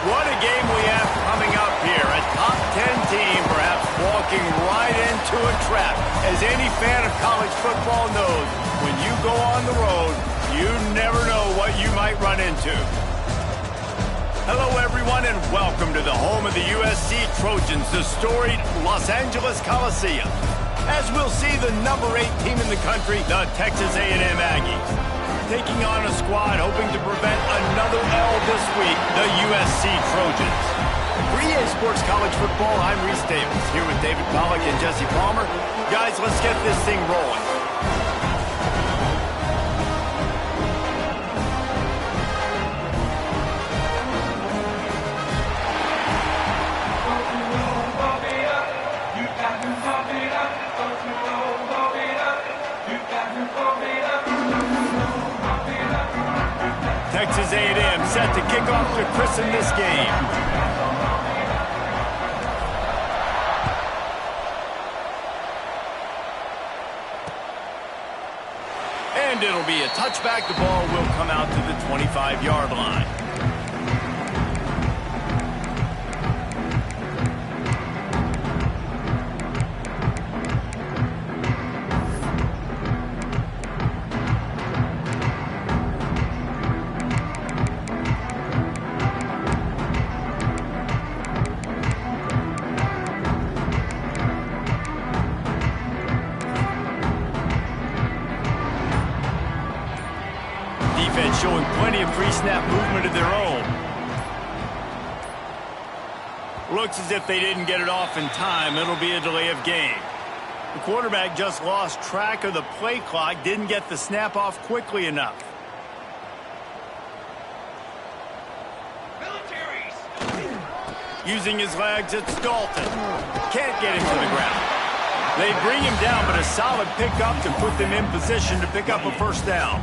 What a game we have coming up here. A top 10 team perhaps walking right into a trap. As any fan of college football knows, when you go on the road, you never know what you might run into. Hello, everyone, and welcome to the home of the USC Trojans, the storied Los Angeles Coliseum. As we'll see, the number 8 team in the country, the Texas A&M Aggies, taking on a squad hoping to prevent another L this week, the USC Trojans. For EA Sports College Football, I'm Reese Davis, here with David Pollack and Jesse Palmer. Guys, let's get this thing rolling. Texas A&M set to kick off to christen this game. And it'll be a touchback. The ball will come out to the 25-yard line. Defense showing plenty of pre-snap movement of their own. Looks as if they didn't get it off in time. It'll be a delay of game. The quarterback just lost track of the play clock, didn't get the snap off quickly enough. Using his legs, it's Dalton. Can't get him to the ground. They bring him down, but a solid pickup to put them in position to pick up a first down.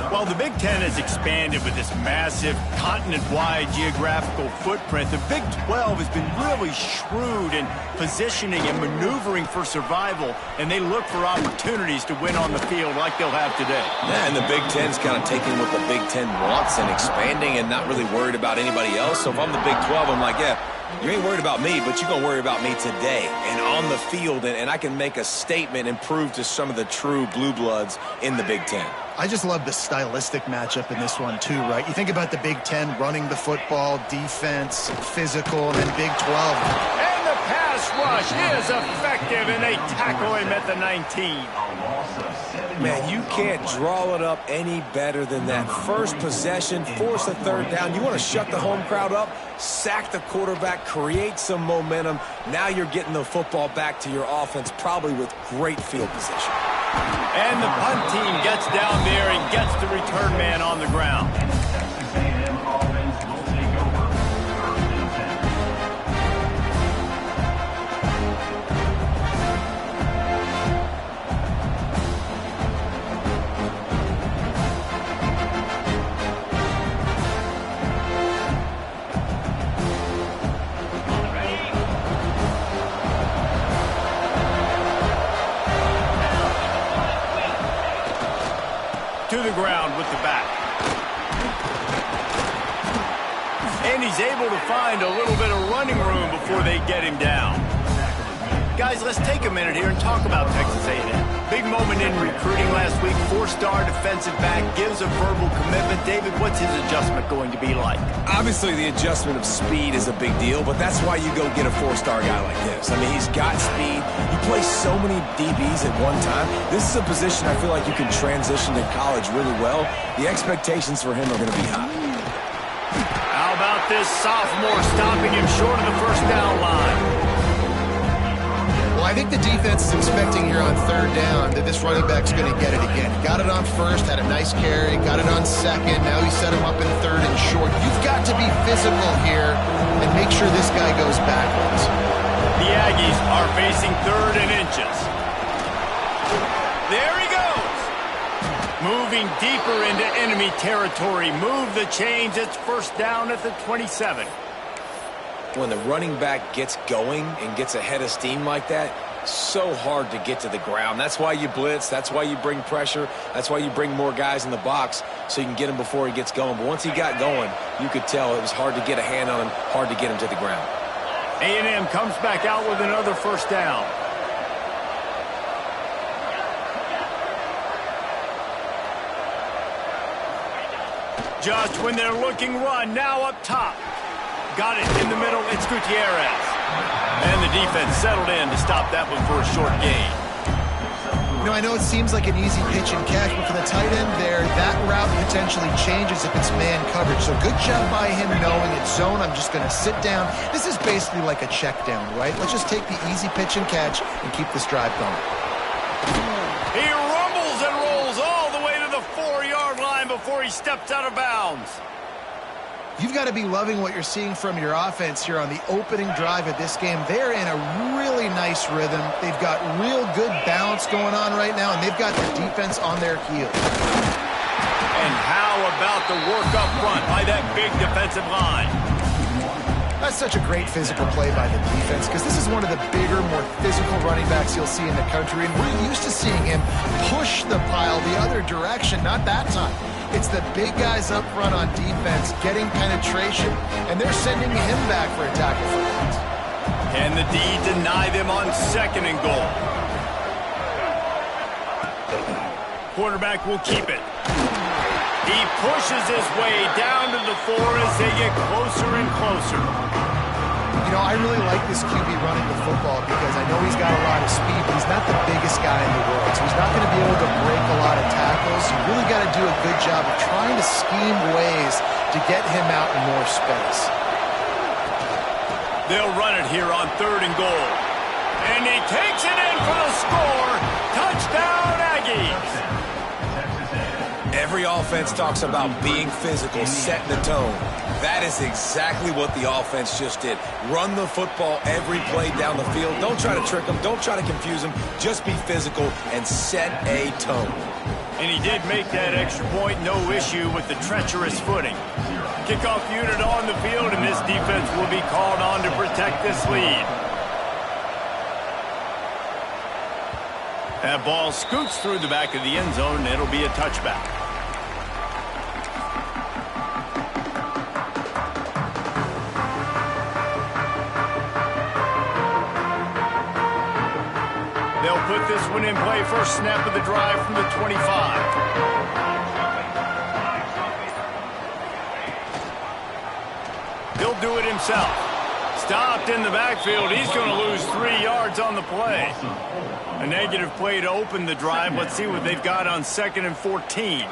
While the Big Ten has expanded with this massive continent-wide geographical footprint, the Big 12 has been really shrewd in positioning and maneuvering for survival, and they look for opportunities to win on the field like they'll have today. Yeah, and the Big Ten's kind of taking what the Big Ten wants and expanding and not really worried about anybody else. So if I'm the Big 12, I'm like, yeah, you ain't worried about me, but you're going to worry about me today and on the field, and I can make a statement and prove to some of the true blue bloods in the Big Ten. I just love the stylistic matchup in this one, too, right? You think about the Big Ten running the football, defense, physical, and then Big 12. And the pass rush is effective, and they tackle him at the 19. Man, you can't draw it up any better than that. First possession, force a third down. You want to shut the home crowd up, sack the quarterback, create some momentum. Now you're getting the football back to your offense, probably with great field position. And the punt team gets down there and gets the return man on the ground. To the ground with the back. And he's able to find a little bit of running room before they get him down. Guys, let's take a minute here and talk about Texas A&M. Big moment in recruiting last week. 4-star defensive back gives a verbal commitment. David, what's his adjustment going to be like? Obviously, the adjustment of speed is a big deal, but that's why you go get a 4-star guy like this. I mean, he's got speed. He plays so many DBs at one time. This is a position I feel like you can transition to college really well. The expectations for him are going to be high. How about this sophomore stopping him short of the first down line? Well, I think the defense is expecting here on third down that this running back's going to get it again. Got it on first, had a nice carry, got it on second. Now he set him up in third and short. You've got to be physical here and make sure this guy goes backwards. The Aggies are facing third and inches. There he goes. Moving deeper into enemy territory. Move the chains. It's first down at the 27. When the running back gets going and gets ahead of steam like that, So hard to get to the ground. That's why you blitz. That's why you bring pressure. That's why you bring more guys in the box so you can get him before he gets going. But once he got going, you could tell it was hard to get a hand on him, hard to get him to the ground. A&M comes back out with another first down. Just when they're looking run, now up top. Got it in the middle, it's Gutierrez. And the defense settled in to stop that one for a short gain. You know, I know it seems like an easy pitch and catch, but for the tight end there, that route potentially changes if it's man coverage. So good job by him knowing it's zone. I'm just going to sit down. This is basically like a check down, right? Let's just take the easy pitch and catch and keep this drive going. He rumbles and rolls all the way to the 4-yard line before he steps out of bounds. You've got to be loving what you're seeing from your offense here on the opening drive of this game. They're in a really nice rhythm. They've got real good balance going on right now, and they've got the defense on their heels. And how about the work up front by that big defensive line? That's such a great physical play by the defense because this is one of the bigger, more physical running backs you'll see in the country, and we're used to seeing him push the pile the other direction, not that time. It's the big guys up front on defense getting penetration, and they're sending him back for a tackle for loss. Can the D deny them on 2nd and goal? Quarterback will keep it. He pushes his way down to the 4 as they get closer and closer. You know, I really like this QB running the football because I know he's got a lot of speed, but he's not the biggest guy in the world. So he's not going to be able to break a lot of tackles. You really got to do a good job of trying to scheme ways to get him out in more space. They'll run it here on 3rd and goal. And he takes it in for the score. Touchdown, Aggies. Every offense talks about being physical, setting the tone. That is exactly what the offense just did. Run the football every play down the field. Don't try to trick them. Don't try to confuse them. Just be physical and set a tone. And he did make that extra point. No issue with the treacherous footing. Kickoff unit on the field, and this defense will be called on to protect this lead. That ball scoots through the back of the end zone, and it'll be a touchback. They'll put this one in play. First snap of the drive from the 25. He'll do it himself. Stopped in the backfield. He's going to lose 3 yards on the play. A negative play to open the drive. Let's see what they've got on 2nd and 14.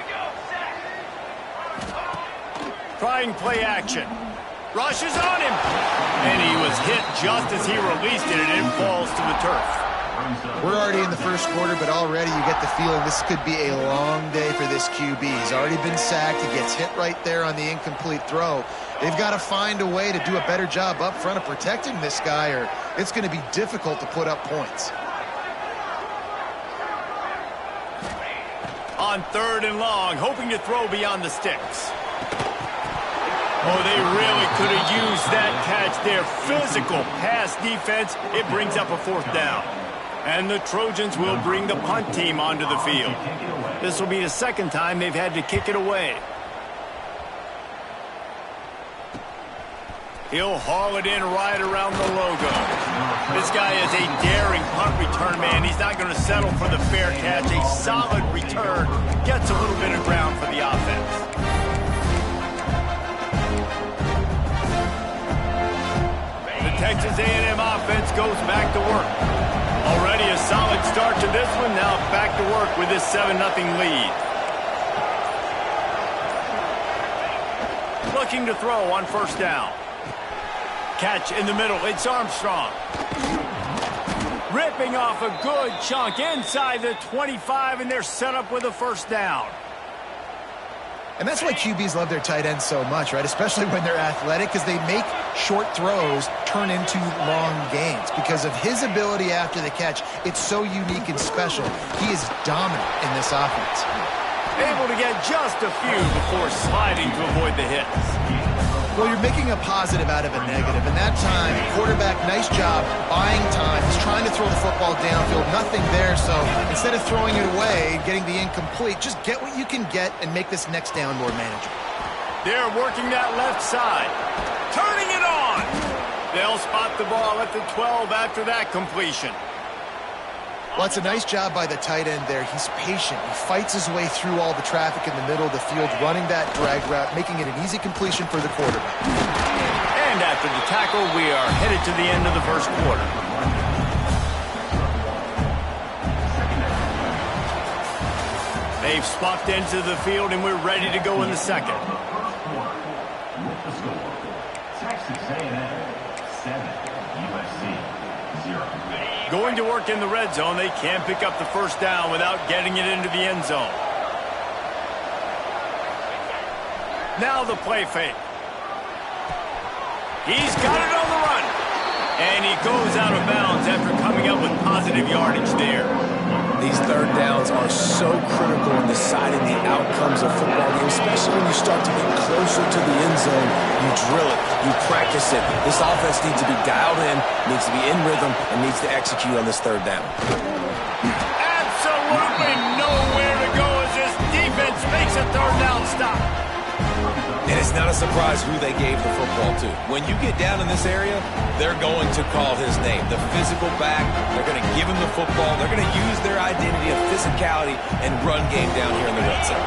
Trying play action. Rushes on him. And he was hit just as he released it, and it falls to the turf. We're already in the first quarter, but already you get the feeling this could be a long day for this QB. He's already been sacked. He gets hit right there on the incomplete throw. They've got to find a way to do a better job up front of protecting this guy, or it's going to be difficult to put up points. On 3rd and long, hoping to throw beyond the sticks. Oh, they really could have used that catch there. Physical pass defense. It brings up a 4th down. And the Trojans will bring the punt team onto the field. This will be the 2nd time they've had to kick it away. He'll haul it in right around the logo. This guy is a daring punt return man. He's not going to settle for the fair catch. A solid return. Gets a little bit of ground for the offense. The Texas A&M offense goes back to work. Already a solid start to this one. Now back to work with this 7-0 lead. Looking to throw on 1st down. Catch in the middle. It's Armstrong. Ripping off a good chunk inside the 25, and they're set up with a 1st down. And that's why QBs love their tight ends so much, right? Especially when they're athletic, because they make short throws turn into long gains. Because of his ability after the catch, it's so unique and special. He is dominant in this offense. Able to get just a few before sliding to avoid the hits. Well, you're making a positive out of a negative. And that time, quarterback, nice job buying time. He's trying to throw the football downfield. Nothing there, so instead of throwing it away, getting the incomplete, just get what you can get and make this next down more manageable. They're working that left side. Turning it on. They'll spot the ball at the 12 after that completion. Well, it's a nice job by the tight end there. He's patient. He fights his way through all the traffic in the middle of the field, running that drag route, making it an easy completion for the quarterback. And after the tackle, we are headed to the end of the first quarter. They've swapped into the field, and we're ready to go in the second. Texas A&M 7, USC 0. Going to work in the red zone. They can't pick up the first down without getting it into the end zone. Now the play fake. He's got it on the run. And he goes out of bounds after coming up with positive yardage there. These third downs are so critical in deciding the outcomes of football games, especially when you start to get closer to the end zone. You drill it, you practice it. This offense needs to be dialed in, needs to be in rhythm, and needs to execute on this third down. Absolutely nowhere to go as this defense makes a third down stop. And it's not a surprise who they gave the football to. When you get down in this area, they're going to call his name. The physical back, they're going to give him the football. They're going to use their identity of physicality and run game down here in the red zone.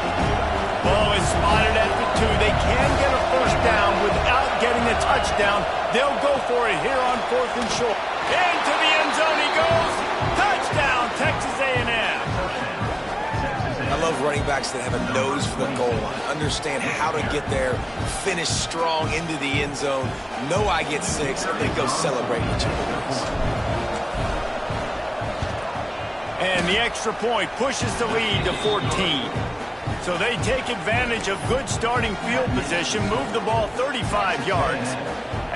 Ball is spotted at the 2. They can get a first down without getting a touchdown. They'll go for it here on 4th and short. Into the end zone he goes. Touchdown, Texas A&M. I love running backs that have a nose for the goal line, understand how to get there, finish strong into the end zone, know I get 6, and then go celebrate with your boys. And the extra point pushes the lead to 14. So they take advantage of good starting field position, move the ball 35 yards,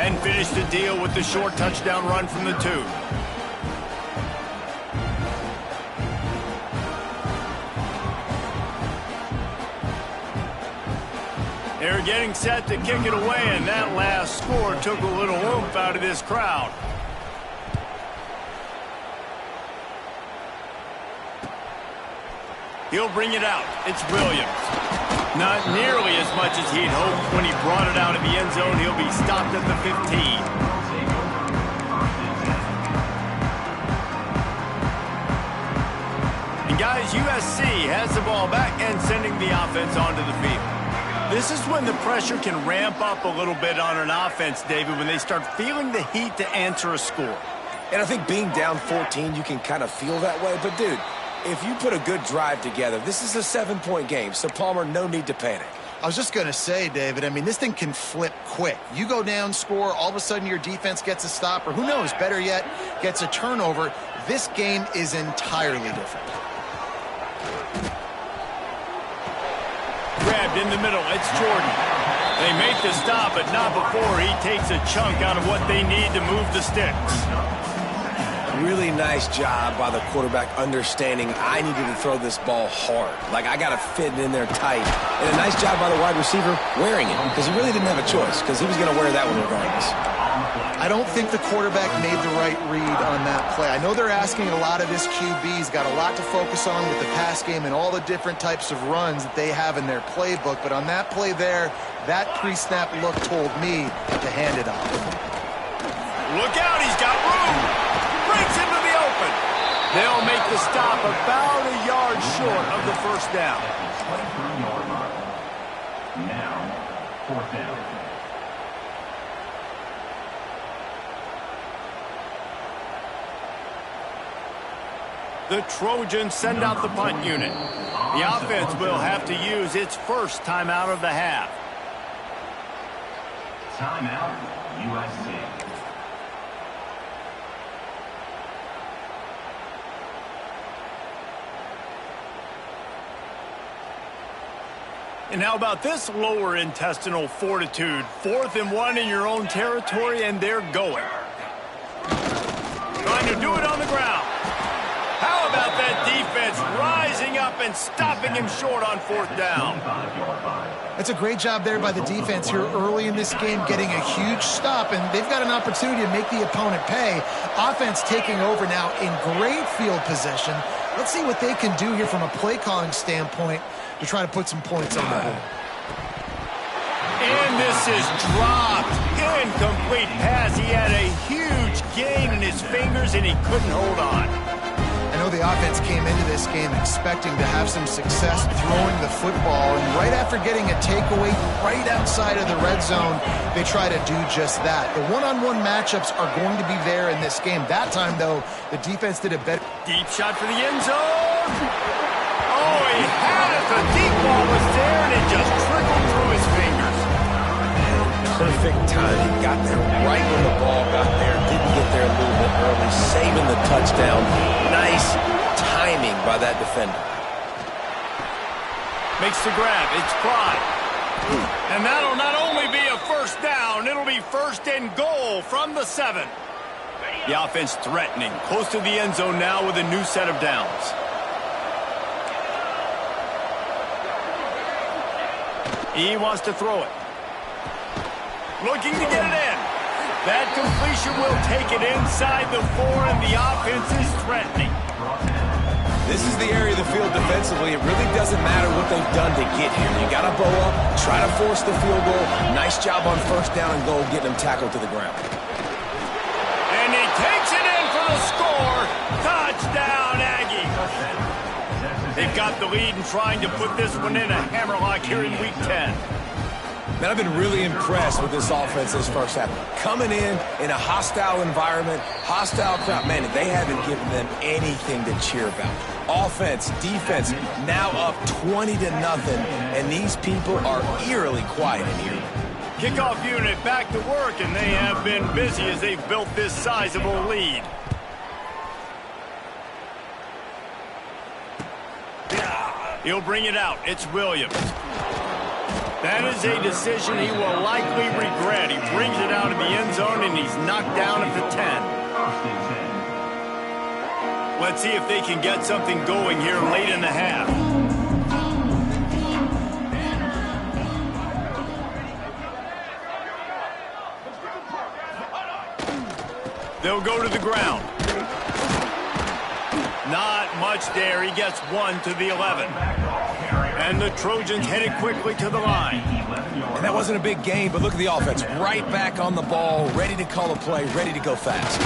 and finish the deal with the short touchdown run from the 2. They're getting set to kick it away, and that last score took a little oomph out of this crowd. He'll bring it out. It's Williams. Not nearly as much as he'd hoped when he brought it out of the end zone. He'll be stopped at the 15. And guys, USC has the ball back and sending the offense onto the field. This is when the pressure can ramp up a little bit on an offense, David, when they start feeling the heat to answer a score. And I think being down 14, you can kind of feel that way. But, dude, if you put a good drive together, this is a 7-point game. So, Palmer, no need to panic. I was just going to say, David, I mean, this thing can flip quick. You go down, score, all of a sudden your defense gets a stop, or who knows, better yet, gets a turnover. This game is entirely different. Grabbed in the middle, it's Jordan. They make the stop, but not before he takes a chunk out of what they need to move the sticks. Really nice job by the quarterback understanding I needed to throw this ball hard. Like, I got to fit it in there tight. And a nice job by the wide receiver wearing it, because he really didn't have a choice, because he was going to wear that one regardless. I don't think the quarterback made the right read on that play. I know they're asking a lot of this QB. He's got a lot to focus on with the pass game and all the different types of runs that they have in their playbook. But on that play there, that pre-snap look told me to hand it off. Look out, he's got room. Breaks into the open. They'll make the stop about a yard short of the first down. Now, 4th down. The Trojans send out the punt unit. The offense will have to use its first timeout of the half. Timeout, USC. And how about this lower intestinal fortitude? 4th and 1 in your own territory, and they're going. Trying to do it on the ground. How about that defense rising up and stopping him short on fourth down? That's a great job there by the defense here early in this game, getting a huge stop, and they've got an opportunity to make the opponent pay. Offense taking over now in great field position. Let's see what they can do here from a play calling standpoint to try to put some points on the board. And this is dropped. Incomplete pass. He had a huge gain in his fingers, and he couldn't hold on. I know the offense came into this game expecting to have some success throwing the football, and right after getting a takeaway right outside of the red zone, they try to do just that. The one-on-one matchups are going to be there in this game. That time, though, the defense did a better... Deep shot for the end zone. Oh, he had it. The deep ball was there, and it just trickled through his fingers. Perfect timing. Got there right when the ball got there. Didn't get there a little bit early, saving the touchdown. Nice timing by that defender. Makes the grab. It's Clyde. And that'll not only be a first down, it'll be first and goal from the 7. The offense threatening. Close to the end zone now with a new set of downs. He wants to throw it. Looking to get it in. That completion will take it inside the 4, and the offense is threatening. This is the area of the field defensively. It really doesn't matter what they've done to get here. You got to bow up, try to force the field goal. Nice job on first down and goal, getting them tackled to the ground. And he takes it in for the score. Touchdown, Aggie. They've got the lead and trying to put this one in a hammerlock here in Week 10. Man, I've been really impressed with this offense this first half. Coming in a hostile environment, hostile crowd, man, they haven't given them anything to cheer about. Offense, defense, now up 20-0, and these people are eerily quiet in here. Kickoff unit back to work, and they have been busy as they've built this sizable lead. He'll bring it out. It's Williams. That is a decision he will likely regret. He brings it out of the end zone, and he's knocked down at the 10. Let's see if they can get something going here late in the half. They'll go to the ground. Not much there. He gets 1 to the 11. And the Trojans headed quickly to the line. And that wasn't a big gain, but look at the offense. Right back on the ball, ready to call a play, ready to go fast.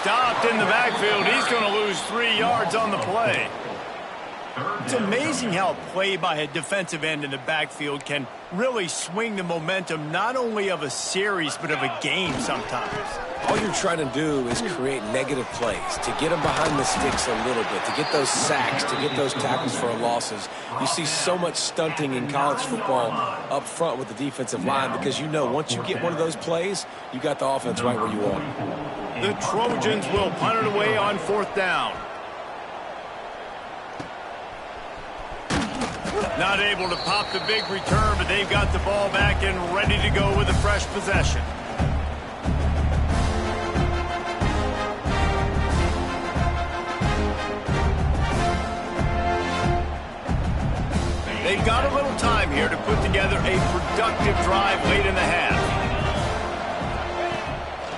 Stopped in the backfield. He's going to lose 3 yards on the play. It's amazing how a play by a defensive end in the backfield can really swing the momentum not only of a series, but of a game sometimes. All you're trying to do is create negative plays, to get them behind the sticks a little bit, to get those sacks, to get those tackles for losses. You see so much stunting in college football up front with the defensive line because you know once you get one of those plays, you got the offense right where you want. The Trojans will punt it away on 4th down. Not able to pop the big return, but they've got the ball back and ready to go with a fresh possession. They've got a little time here to put together a productive drive late in the half.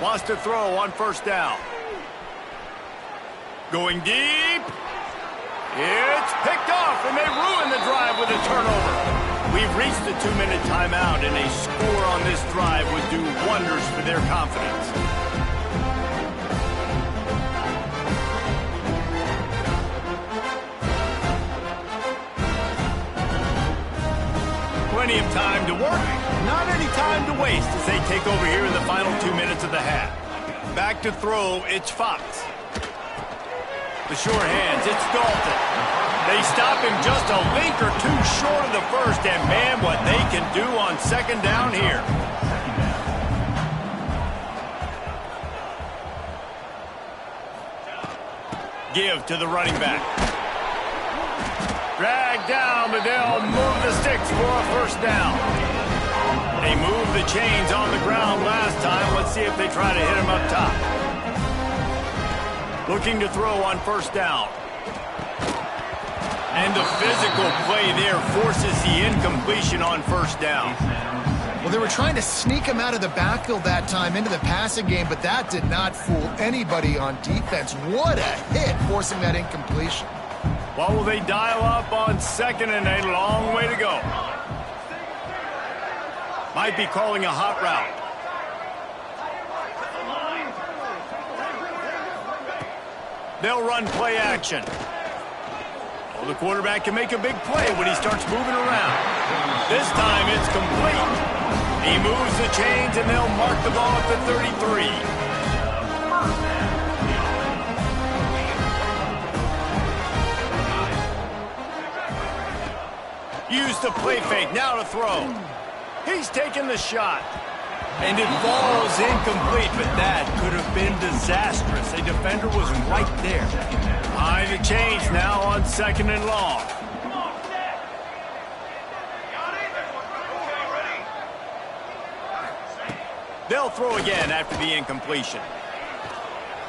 Wants to throw on 1st down. Going deep. It's picked off, and they ruin the drive with a turnover. We've reached the 2-minute timeout, and a score on this drive would do wonders for their confidence. Plenty of time to work, not any time to waste as they take over here in the final 2 minutes of the half. Back to throw, it's Fox. The short hands, it's Dalton. They stop him just a link or 2 short of the first, and man, what they can do on 2nd down here. Give to the running back. Drag down, but they'll move the sticks for a 1st down. They moved the chains on the ground last time. Let's see if they try to hit him up top. Looking to throw on first down. And the physical play there forces the incompletion on first down. Well, they were trying to sneak him out of the backfield that time into the passing game, but that did not fool anybody on defense. What a hit, forcing that incompletion. What will they dial up on second and a long way to go? Might be calling a hot route. They'll run play action. Well, the quarterback can make a big play when he starts moving around. This time it's complete. He moves the chains and they'll mark the ball at the 33. Use the play fake, now to throw. He's taking the shot. And it falls incomplete, but that could have been disastrous. A defender was right there. Behind the change now on second and long. They'll throw again after the incompletion.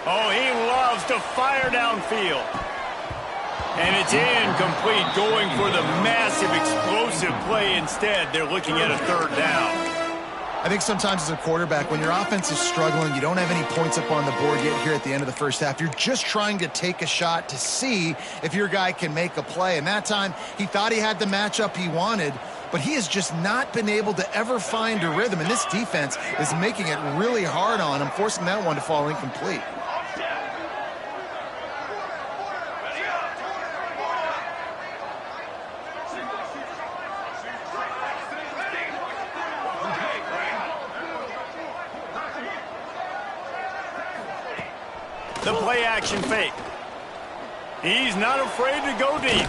Oh, he loves to fire downfield. And it's incomplete, going for the massive explosive play instead. They're looking at a third down. I think sometimes as a quarterback, when your offense is struggling, you don't have any points up on the board yet here at the end of the first half. You're just trying to take a shot to see if your guy can make a play. And that time, he thought he had the matchup he wanted, but he has just not been able to ever find a rhythm. And this defense is making it really hard on him, forcing that one to fall incomplete. The play action fake. He's not afraid to go deep.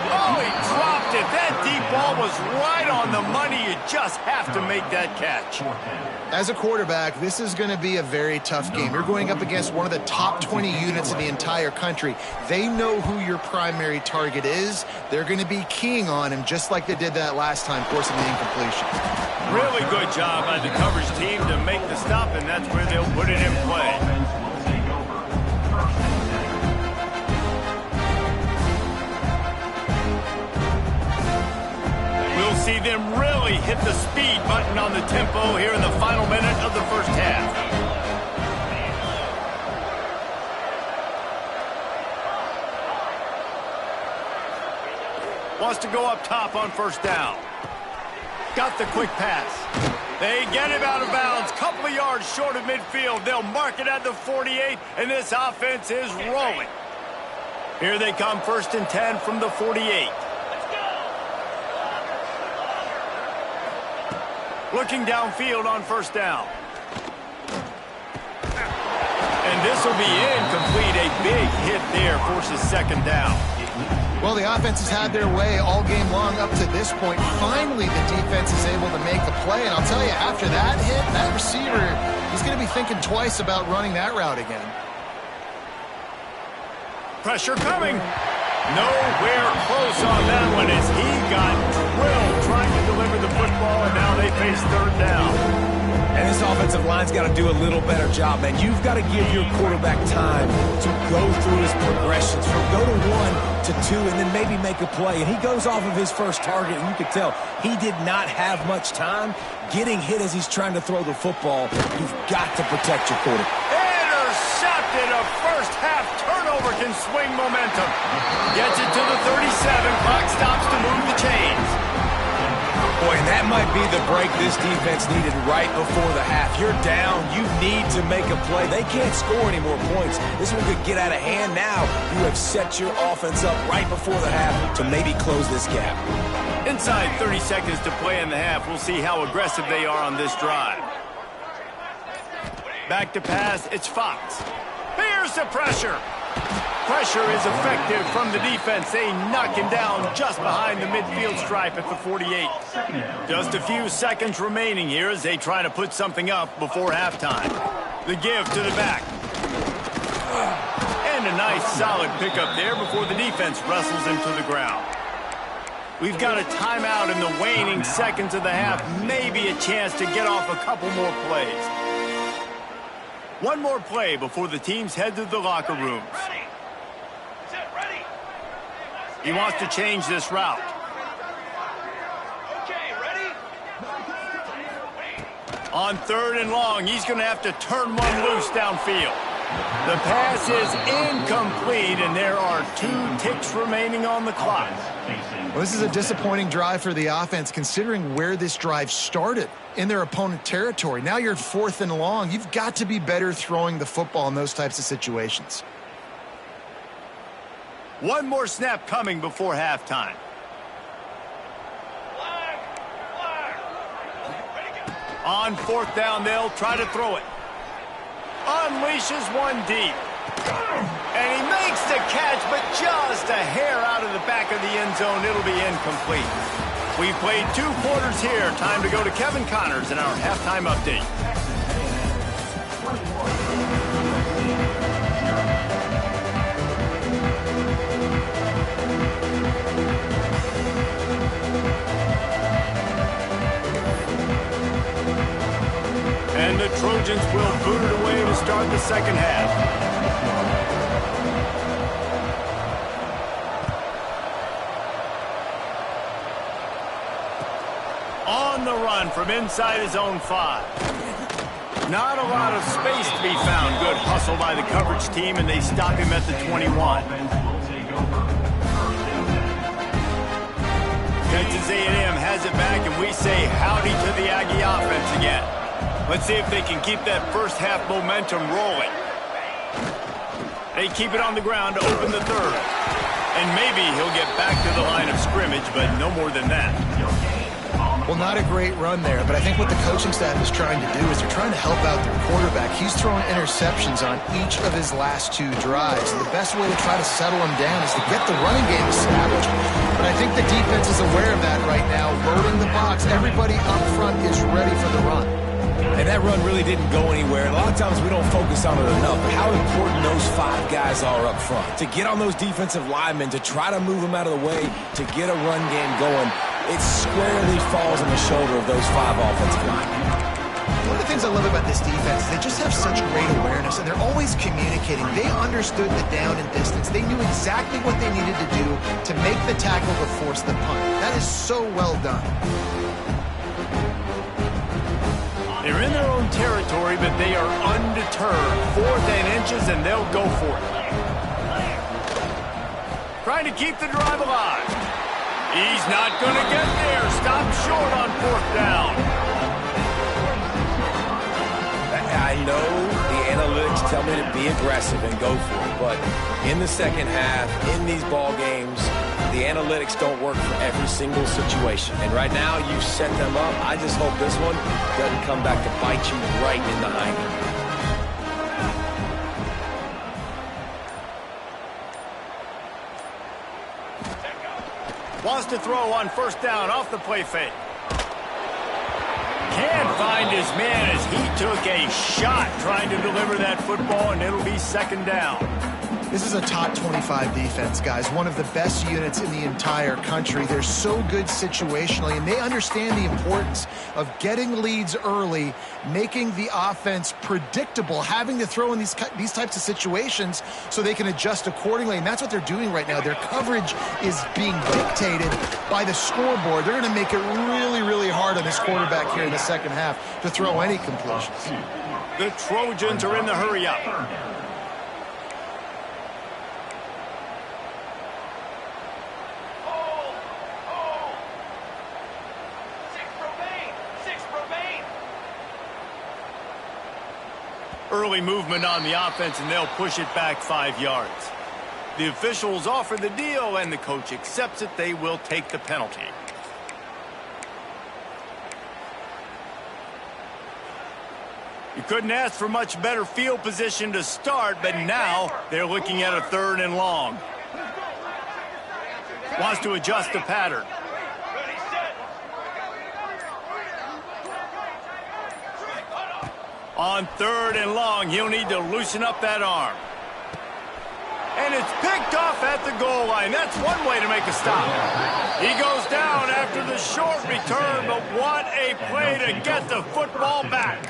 Oh, he dropped it. That deep ball was right on the money. You just have to make that catch. As a quarterback, this is going to be a very tough game. You're going up against one of the top 20 units in the entire country. They know who your primary target is. They're going to be keying on him just like they did that last time, forcing the incompletion. Really good job by the coverage team to make the stop, and that's where they'll put it in play. We'll see them really hit the speed button on the tempo here in the final minute of the first half. Wants to go up top on first down. Got the quick pass. They get him out of bounds. Couple of yards short of midfield. They'll mark it at the 48, and this offense is rolling. Here they come, 1st and 10 from the 48. Looking downfield on first down. And this will be incomplete. A big hit there forces second down. Well, the offense has had their way all game long up to this point. Finally, the defense is able to make a play. And I'll tell you, after that hit, that receiver, he's going to be thinking twice about running that route again. Pressure coming. Nowhere close on that one as he got drilled trying to deliver the football, and now they face third down. And this offensive line's got to do a little better job, man. You've got to give your quarterback time to go through his progressions from go to 1 to 2 and then maybe make a play. And he goes off of his first target, and you can tell he did not have much time getting hit as he's trying to throw the football. You've got to protect your quarterback. Intercepted. A first half turnover can swing momentum. Gets it to the 37. Clock stops to move the chains. Boy, and that might be the break this defense needed right before the half. You're down. You need to make a play. They can't score any more points. This one could get out of hand now. You have set your offense up right before the half to maybe close this gap. Inside 30 seconds to play in the half. We'll see how aggressive they are on this drive. Back to pass. It's Fox. Here's the pressure. Pressure is effective from the defense. They knock him down just behind the midfield stripe at the 48. Just a few seconds remaining here as they try to put something up before halftime. The give to the back. And a nice solid pickup there before the defense wrestles him to the ground. We've got a timeout in the waning seconds of the half. Maybe a chance to get off a couple more plays. One more play before the teams head to the locker rooms. He wants to change this route. On 3rd and long, he's going to have to turn one loose downfield. The pass is incomplete, and there are 2 ticks remaining on the clock. Well, this is a disappointing drive for the offense, considering where this drive started in their opponent territory. Now you're at 4th and long. You've got to be better throwing the football in those types of situations. One more snap coming before halftime. On 4th down, they'll try to throw it. Unleashes one deep. And he makes the catch, but just a hair out of the back of the end zone. It'll be incomplete. We've played 2 quarters here. Time to go to Kevin Connors in our halftime update. And the Trojans will boot it away to start the second half. On the run from inside his own 5. Not a lot of space to be found. Good hustle by the coverage team, and they stop him at the 21. Texas A&M has it back, and we say howdy to the Aggie offense again. Let's see if they can keep that first half momentum rolling. They keep it on the ground to open the 3rd. And maybe he'll get back to the line of scrimmage, but no more than that. Well, not a great run there, but I think what the coaching staff is trying to do is they're trying to help out their quarterback. He's throwing interceptions on each of his last 2 drives. And the best way to try to settle him down is to get the running game established. But I think the defense is aware of that right now, loading the box. Everybody up front is ready for the run. And that run really didn't go anywhere. A lot of times we don't focus on it enough, but how important those 5 guys are up front. To get on those defensive linemen, to try to move them out of the way, to get a run game going, it squarely falls on the shoulder of those 5 offensive linemen. One of the things I love about this defense is they just have such great awareness, and they're always communicating. They understood the down and distance. They knew exactly what they needed to do to make the tackle to force the punt. That is so well done. They're in their own territory, but they are undeterred. 4th and inches, and they'll go for it. Trying to keep the drive alive. He's not going to get there. Stop short on 4th down. I know the analytics tell me to be aggressive and go for it, but in the second half, in these ball games, the analytics don't work for every single situation. And right now, you've set them up. I just hope this one doesn't come back to bite you right in the hiney. Wants to throw on 1st down off the play fake. Can't find his man as he took a shot trying to deliver that football, and it'll be 2nd down. This is a top 25 defense, guys. One of the best units in the entire country. They're so good situationally, and they understand the importance of getting leads early, making the offense predictable, having to throw in these types of situations so they can adjust accordingly, and that's what they're doing right now. Their coverage is being dictated by the scoreboard. They're going to make it really, really hard on this quarterback here in the second half to throw any completions. The Trojans are in the hurry-up. Early movement on the offense, and they'll push it back 5 yards. The officials offer the deal, and the coach accepts it. They will take the penalty. You couldn't ask for much better field position to start, but now they're looking at a 3rd and long. Wants to adjust the pattern. On 3rd and long, he'll need to loosen up that arm. And it's picked off at the goal line. That's one way to make a stop. He goes down after the short return, but what a play to get the football back.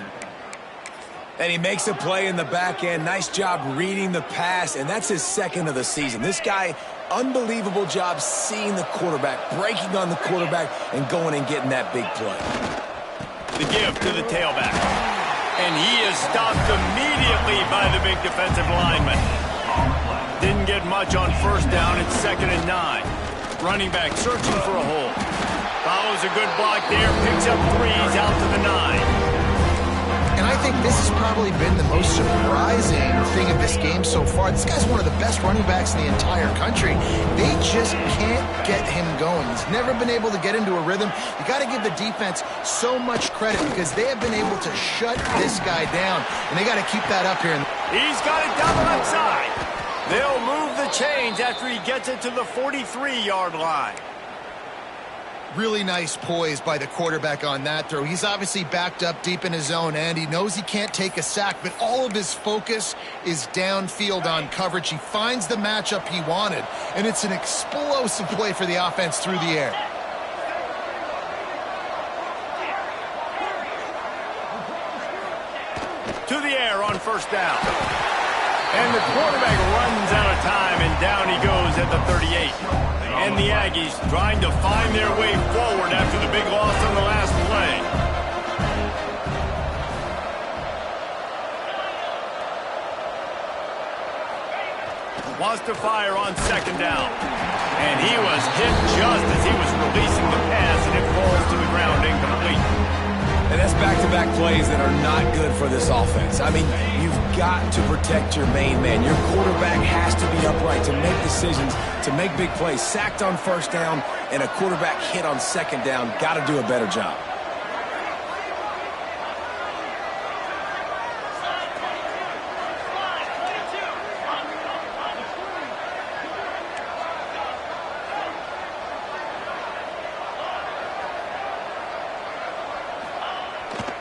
And he makes a play in the back end. Nice job reading the pass, and that's his second of the season. This guy, unbelievable job seeing the quarterback, breaking on the quarterback, and going and getting that big play. The give to the tailback. And he is stopped immediately by the big defensive lineman. Didn't get much on first down. It's 2nd and 9. Running back searching for a hole. Follows a good block there. Picks up 3s out to the 9. And I think this has probably been the most surprising thing of this game so far. This guy's one of the best running backs in the entire country. They just can't get him going. He's never been able to get into a rhythm. You got to give the defense so much credit because they have been able to shut this guy down, and they got to keep that up here. He's got it down the left side. They'll move the chains after he gets it to the 43-yard line. Really nice poise by the quarterback on that throw. He's obviously backed up deep in his own end. He knows he can't take a sack, but all of his focus is downfield on coverage. He finds the matchup he wanted, and it's an explosive play for the offense through the air. To the air on first down. And the quarterback runs out of time, and down he goes at the 38. And the Aggies trying to find their way forward after the big loss on the last play. Wants to fire on 2nd down. And he was hit just as he was releasing the pass, and it falls to the ground incomplete. And that's back-to-back plays that are not good for this offense. I mean, you've got to protect your main man. Your quarterback has to be upright to make decisions, to make big plays. Sacked on first down and a quarterback hit on 2nd down. Got to do a better job.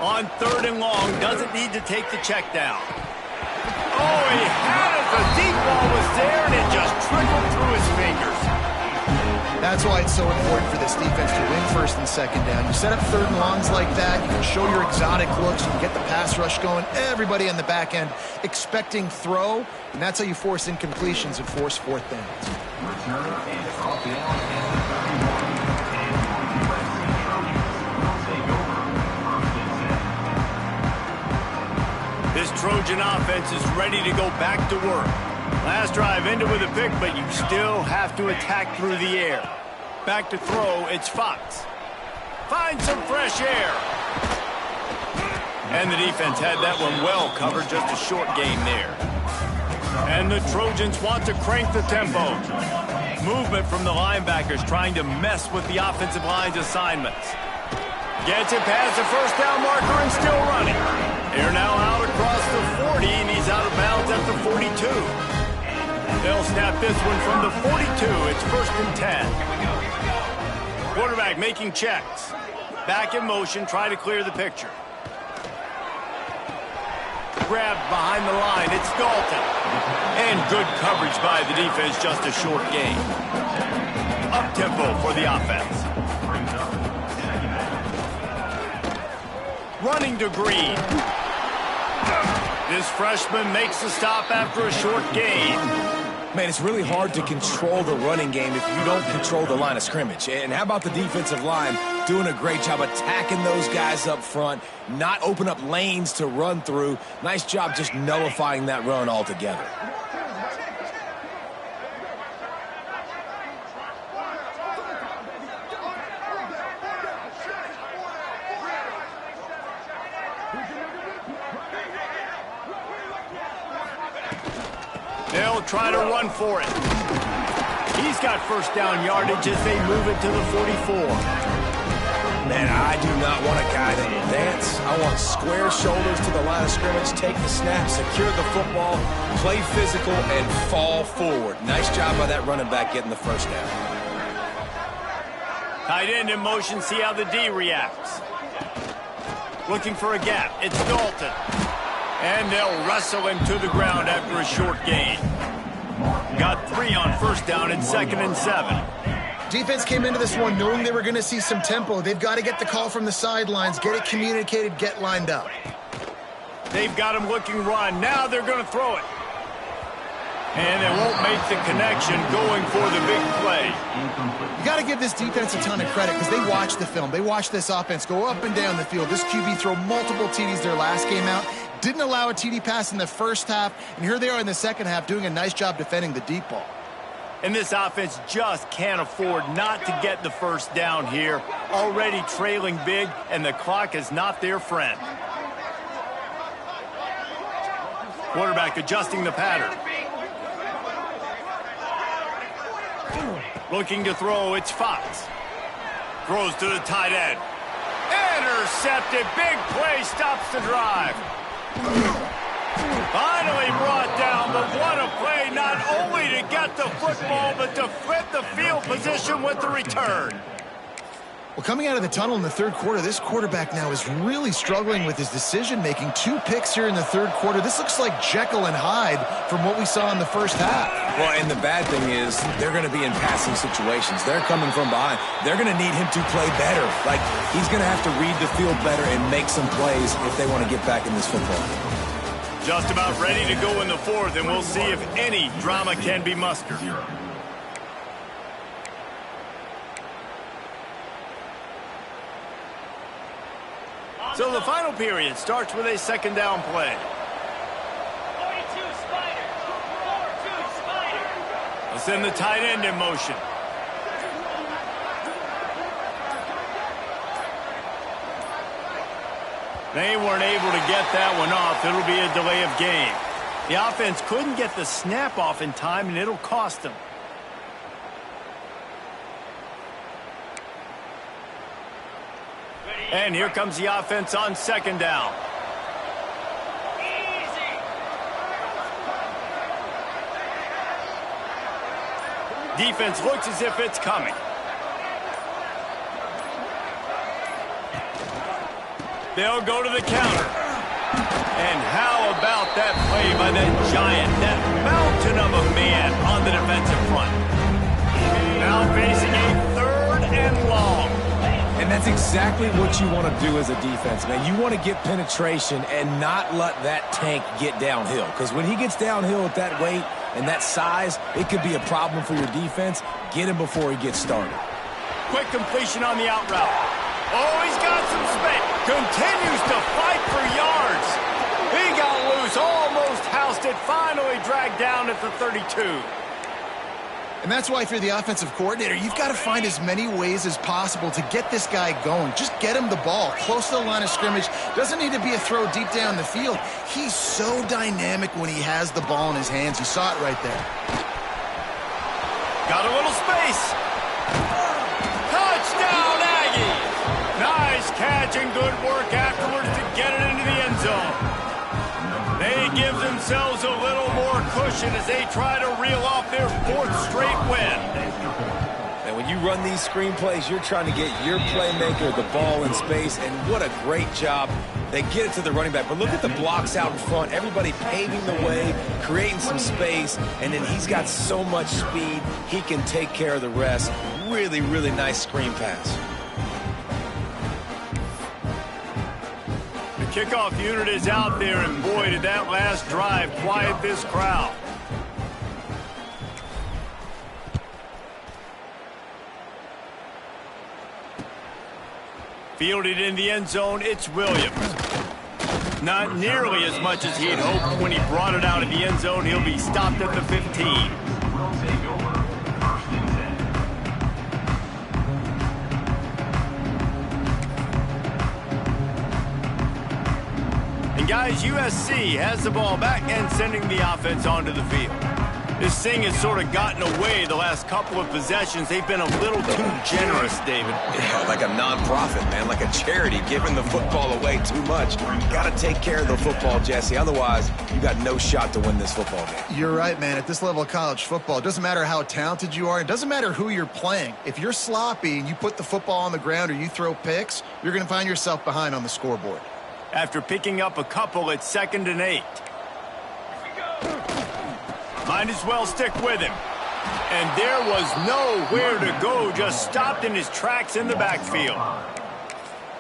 On 3rd and long, doesn't need to take the check down. Oh, he had it. The deep ball was there, and it just trickled through his fingers. That's why it's so important for this defense to win 1st and 2nd down. You set up 3rd and longs like that, you can show your exotic looks, you can get the pass rush going, everybody on the back end expecting throw, and that's how you force incompletions and force 4th downs. Return and off down at the 31. This Trojan offense is ready to go back to work. Last drive ended with a pick, but you still have to attack through the air. Back to throw, it's Fox. Find some fresh air. And the defense had that one well covered, just a short gain there. And the Trojans want to crank the tempo. Movement from the linebackers trying to mess with the offensive line's assignments. Gets it past the first down marker and still running. They're now out across the 40, and he's out of bounds at the 42. They'll snap this one from the 42. It's 1st and 10. Quarterback making checks. Back in motion, try to clear the picture. Grabbed behind the line, it's Dalton. And good coverage by the defense, just a short gain. Up-tempo for the offense. Running to Green. This freshman makes the stop after a short gain. Man, it's really hard to control the running game if you don't control the line of scrimmage. And how about the defensive line doing a great job attacking those guys up front, not open up lanes to run through. Nice job just nullifying that run altogether. They'll try to run for it. He's got first down yardage as they move it to the 44. Man, I do not want a guy to advance. I want square shoulders to the line of scrimmage, take the snap, secure the football, play physical, and fall forward. Nice job by that running back getting the first down. Tight end in motion, see how the D reacts. Looking for a gap, it's Dalton. And they'll wrestle him to the ground after a short gain. Got 3 on first down and 2nd and 7. Defense came into this one knowing they were going to see some tempo. They've got to get the call from the sidelines, get it communicated, get lined up. They've got him looking run. Now they're going to throw it. And they won't make the connection going for the big play. You got to give this defense a ton of credit because they watch the film. They watch this offense go up and down the field. This QB throw multiple TDs their last game out. Didn't allow a TD pass in the first half. And here they are in the second half doing a nice job defending the deep ball. And this offense just can't afford not to get the first down here. Already trailing big, and the clock is not their friend. Quarterback adjusting the pattern. Looking to throw, it's Fox. Throws to the tight end. Intercepted, big play, stops the drive. Finally brought down, but what a play, not only to get the football, but to flip the field position with the return. Well, coming out of the tunnel in the third quarter, this quarterback now is really struggling with his decision-making. 2 picks here in the third quarter. This looks like Jekyll and Hyde from what we saw in the first half. Well, and the bad thing is they're going to be in passing situations. They're coming from behind. They're going to need him to play better. Like, he's going to have to read the field better and make some plays if they want to get back in this football. Just about ready to go in the fourth, and we'll see if any drama can be mustered. So the final period starts with a second down play. 42 Spider. 4-2 Spider. Let's send the tight end in motion. They weren't able to get that one off. It'll be a delay of game. The offense couldn't get the snap off in time, and it'll cost them. And here comes the offense on second down. Easy. Defense looks as if it's coming. They'll go to the counter. And how about that play by that giant, that mountain of a man on the defensive front? Now facing a third and long. And that's exactly what you want to do as a defense, man. You want to get penetration and not let that tank get downhill. Because when he gets downhill at that weight and that size, it could be a problem for your defense. Get him before he gets started. Quick completion on the out route. Oh, he's got some space. Continues to fight for yards. He got loose, almost housed it, finally dragged down at the 32. And that's why if you're the offensive coordinator, you've got to find as many ways as possible to get this guy going. Just get him the ball close to the line of scrimmage. Doesn't need to be a throw deep down the field. He's so dynamic when he has the ball in his hands. You saw it right there. Got a little space. Touchdown, Aggies! Nice catch and good work afterwards to get it into the end zone. They give themselves a little more cushion as they try to reel off their 4th straight win. And when you run these screen plays, you're trying to get your playmaker the ball in space, and what a great job. They get it to the running back, but look at the blocks out in front. Everybody paving the way, creating some space, and then he's got so much speed, he can take care of the rest. Really, really nice screen pass. Kickoff unit is out there, and boy, did that last drive quiet this crowd. Fielded in the end zone, it's Williams. Not nearly as much as he had hoped. When he brought it out of the end zone, he'll be stopped at the 15. And guys, USC has the ball back and sending the offense onto the field. This thing has sort of gotten away the last couple of possessions. They've been a little too generous, David. Yeah, like a nonprofit, man, like a charity, giving the football away too much. You got to take care of the football, Jesse. Otherwise, you got no shot to win this football game. You're right, man. At this level of college football, it doesn't matter how talented you are. It doesn't matter who you're playing. If you're sloppy and you put the football on the ground or you throw picks, you're going to find yourself behind on the scoreboard. After picking up a couple, it's 2nd and 8. Might as well stick with him. And there was nowhere to go, just stopped in his tracks in the backfield.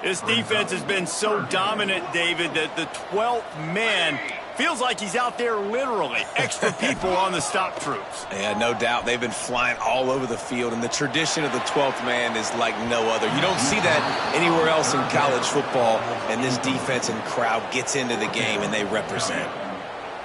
This defense has been so dominant, David, that the 12th man feels like he's out there literally. Extra people on the stop troops. Yeah, no doubt. They've been flying all over the field, and the tradition of the 12th man is like no other. You don't see that anywhere else in college football, and this defense and crowd gets into the game, and they represent.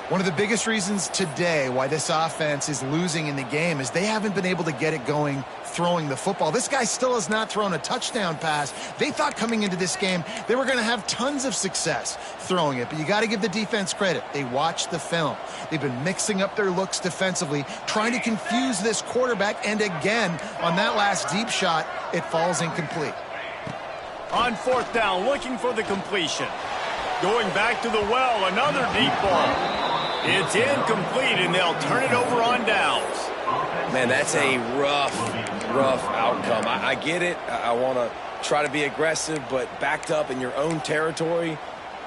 One of the biggest reasons today why this offense is losing in the game is they haven't been able to get it going throwing the football. This guy still has not thrown a touchdown pass. They thought coming into this game they were going to have tons of success throwing it, but you got to give the defense credit. They watched the film. They've been mixing up their looks defensively, trying to confuse this quarterback, and again, on that last deep shot, it falls incomplete. On 4th down, looking for the completion. Going back to the well, another deep ball. It's incomplete, and they'll turn it over on downs. Man, that's a rough outcome. I get it. I want to try to be aggressive, but backed up in your own territory,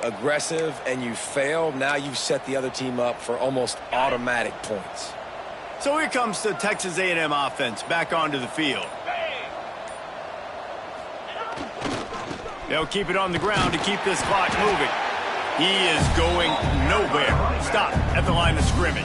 aggressive, and you fail. Now you've set the other team up for almost automatic points. So here comes the Texas A&M offense back onto the field. They'll keep it on the ground to keep this clock moving. He is going nowhere. Stop at the line of scrimmage.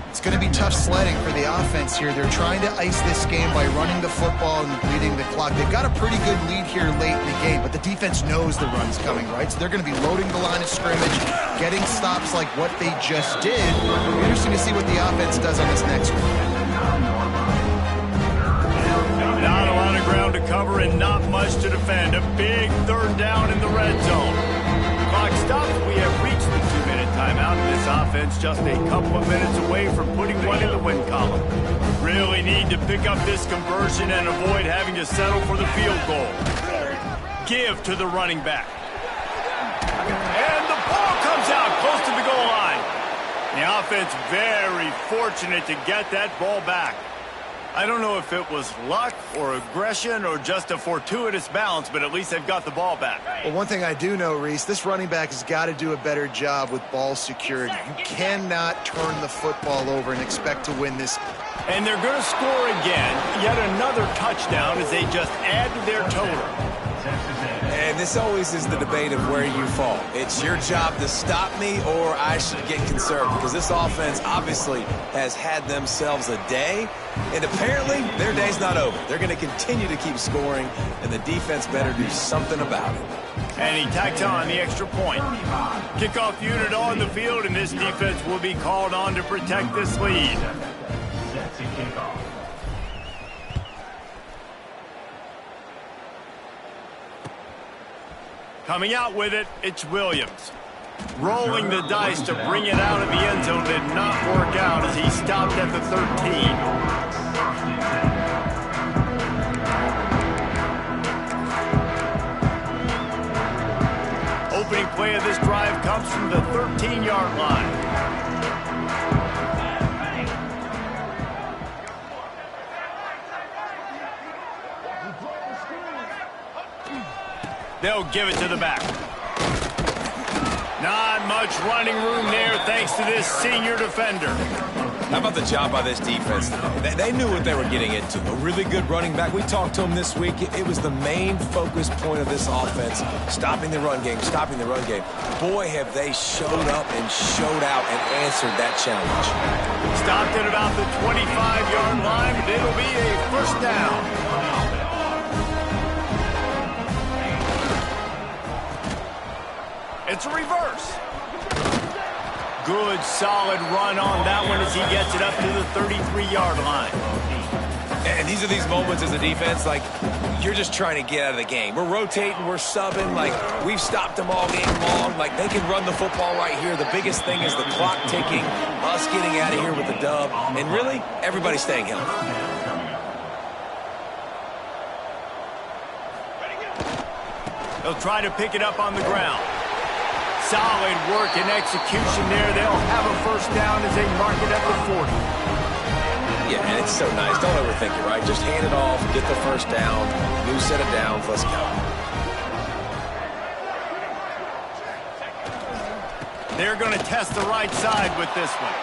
It's going to be tough sledding for the offense here. They're trying to ice this game by running the football and bleeding the clock. They've got a pretty good lead here late in the game, but the defense knows the run's coming, right? So they're going to be loading the line of scrimmage, getting stops like what they just did. Interesting to see what the offense does on this next one. Not a lot of ground to cover and not much to defend. A big 3rd down in the red zone. Clock stops. We have reached the 2-minute timeout. This offense just a couple of minutes away from putting one in the win column. Really need to pick up this conversion and avoid having to settle for the field goal. Give to the running back. And the ball comes out close to the goal line. The offense very fortunate to get that ball back. I don't know if it was luck or aggression or just a fortuitous bounce, but at least they've got the ball back. Well, one thing I do know, Reese, this running back has got to do a better job with ball security. You cannot turn the football over and expect to win this. And they're going to score again. Yet another touchdown as they just add to their total. And this always is the debate of where you fall. It's your job to stop me, or I should get concerned, because this offense obviously has had themselves a day, and apparently their day's not over. They're going to continue to keep scoring, and the defense better do something about it. And he tacks on the extra point. Kickoff unit on the field, and this defense will be called on to protect this lead. Set to kick off. Coming out with it, it's Williams. Rolling the dice to bring it out of the end zone did not work out as he stopped at the 13. Opening play of this drive comes from the 13-yard line. They'll give it to the back. Not much running room there thanks to this senior defender. How about the job by this defense today? They knew what they were getting into. A really good running back. We talked to him this week. It was the main focus point of this offense. Stopping the run game, stopping the run game. Boy, have they showed up and showed out and answered that challenge. Stopped at about the 25-yard line, but it'll be a 1st down. It's a reverse. Good, solid run on that one as he gets it up to the 33-yard line. And these are these moments as a defense, like, you're just trying to get out of the game. We're rotating, we're subbing, like, we've stopped them all game long. Like, they can run the football right here. The biggest thing is the clock ticking, us getting out of here with the dub, and really, everybody staying healthy. They'll try to pick it up on the ground. Solid work and execution there. They'll have a 1st down as they mark it at the 40. Yeah, and it's so nice. Don't overthink it, right? Just hand it off, get the 1st down, new set of downs, let's go. They're going to test the right side with this one.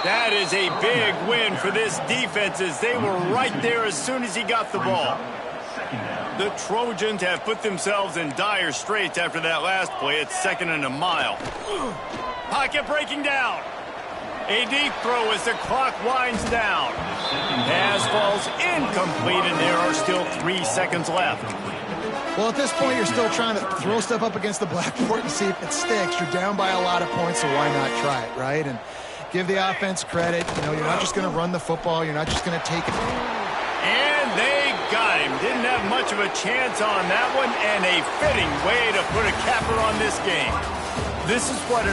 That is a big win for this defense as they were right there as soon as he got the ball. 2nd down. The Trojans have put themselves in dire straits after that last play. It's 2nd and a mile. Pocket breaking down. A deep throw as the clock winds down. Pass falls incomplete, and there are still 3 seconds left. Well, at this point, you're still trying to throw stuff up against the blackboard and see if it sticks. You're down by a lot of points, so why not try it, right? And give the offense credit. You know, you're not just going to run the football. You're not just going to take it. And they got him. Didn't have much of a chance on that one, and a fitting way to put a capper on this game. This is what an